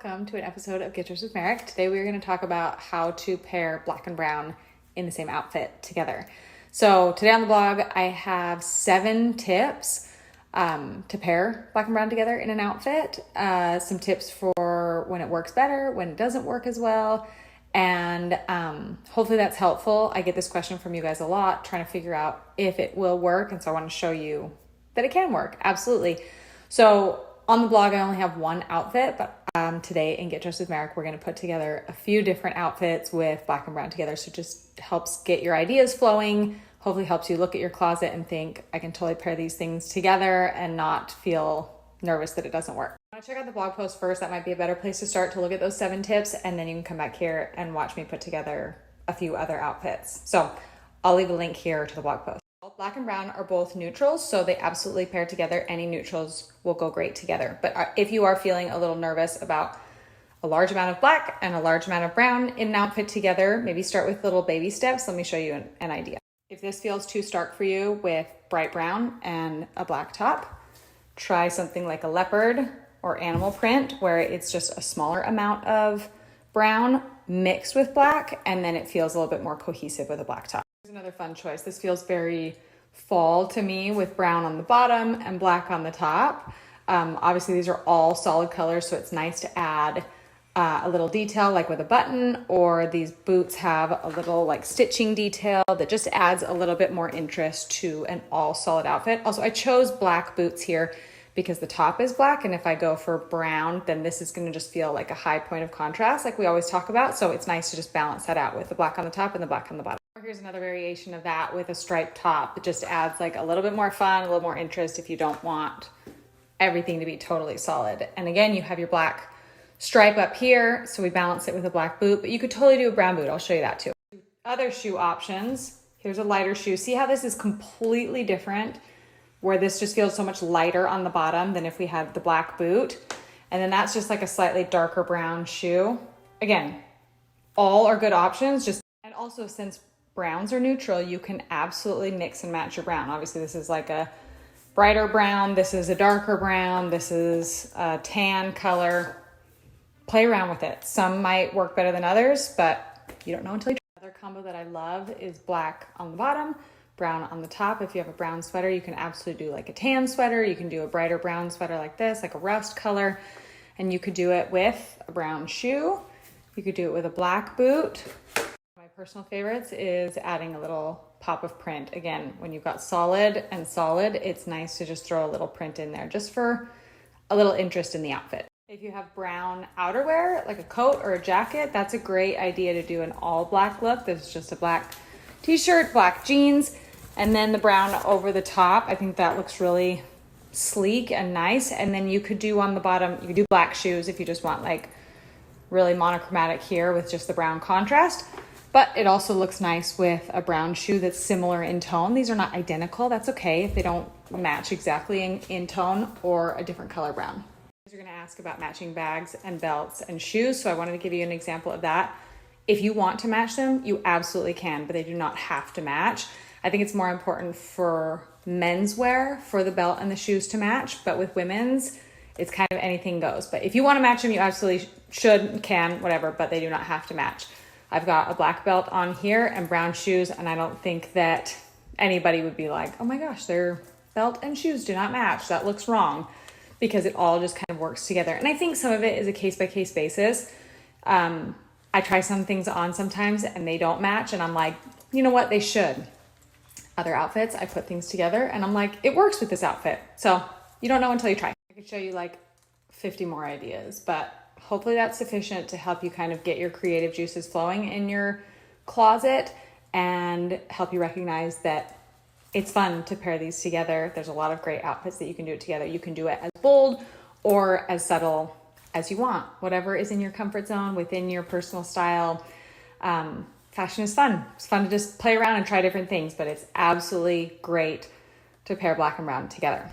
Welcome to an episode of Get Dressed with Merrick. Today we're going to talk about how to pair black and brown in the same outfit together. So today on the blog, I have 7 tips to pair black and brown together in an outfit. Some tips for when it works better, when it doesn't work as well. And hopefully that's helpful. I get this question from you guys a lot, trying to figure out if it will work. And so I want to show you that it can work. Absolutely. So on the blog, I only have one outfit, but today in Get Dressed with Merrick, we're going to put together a few different outfits with black and brown together. So it just helps get your ideas flowing, hopefully helps you look at your closet and think, I can totally pair these things together and not feel nervous that it doesn't work. I want to check out the blog post first. That might be a better place to start to look at those 7 tips. And then you can come back here and watch me put together a few other outfits. So I'll leave a link here to the blog post. Black and brown are both neutrals, so they absolutely pair together. Any neutrals will go great together. But if you are feeling a little nervous about a large amount of black and a large amount of brown in an outfit together, maybe start with little baby steps. Let me show you an idea. If this feels too stark for you with bright brown and a black top, try something like a leopard or animal print where it's just a smaller amount of brown mixed with black, and then it feels a little bit more cohesive with a black top. Here's another fun choice. This feels very fall to me with brown on the bottom and black on the top. Obviously these are all solid colors, so it's nice to add a little detail like with a button, or these boots have a little like stitching detail that just adds a little bit more interest to an all solid outfit. Also, I chose black boots here because the top is black, and if I go for brown, then this is going to just feel like a high point of contrast like we always talk about. So it's nice to just balance that out with the black on the top and the black on the bottom. Here's another variation of that with a striped top. It just adds like a little bit more fun, a little more interest if you don't want everything to be totally solid. And again, you have your black stripe up here, so we balance it with a black boot, but you could totally do a brown boot. I'll show you that too. Other shoe options. Here's a lighter shoe. See how this is completely different, where this just feels so much lighter on the bottom than if we had the black boot. And then that's just like a slightly darker brown shoe. Again, all are good options. And also, since browns are neutral, you can absolutely mix and match your brown. Obviously, this is like a brighter brown. This is a darker brown. This is a tan color. Play around with it. Some might work better than others, but you don't know until you try. Another combo that I love is black on the bottom, brown on the top. If you have a brown sweater, you can absolutely do like a tan sweater. You can do a brighter brown sweater like this, like a rust color. And you could do it with a brown shoe. You could do it with a black boot. My personal favorites is adding a little pop of print. Again, when you've got solid and solid, it's nice to just throw a little print in there just for a little interest in the outfit. If you have brown outerwear, like a coat or a jacket, that's a great idea to do an all black look. There's just a black t-shirt, black jeans, and then the brown over the top. I think that looks really sleek and nice. And then you could do on the bottom, you could do black shoes if you just want like really monochromatic here with just the brown contrast. But it also looks nice with a brown shoe that's similar in tone. These are not identical. That's okay if they don't match exactly in tone or a different color brown. You're going to ask about matching bags and belts and shoes. So I wanted to give you an example of that. If you want to match them, you absolutely can, but they do not have to match. I think it's more important for menswear for the belt and the shoes to match, but with women's, it's kind of anything goes. But if you want to match them, you absolutely should, can, whatever, but they do not have to match. I've got a black belt on here and brown shoes, and I don't think that anybody would be like, oh my gosh, their belt and shoes do not match. That looks wrong, because it all just kind of works together. And I think some of it is a case-by-case basis. I try some things on sometimes and they don't match, and I'm like, you know what, they should. Other outfits, I put things together and I'm like, it works with this outfit. So you don't know until you try. I could show you like 50 more ideas, but hopefully that's sufficient to help you kind of get your creative juices flowing in your closet and help you recognize that it's fun to pair these together. There's a lot of great outfits that you can do it together. You can do it as bold or as subtle as you want, whatever is in your comfort zone, within your personal style. Fashion is fun. It's fun to just play around and try different things, but it's absolutely great to pair black and brown together.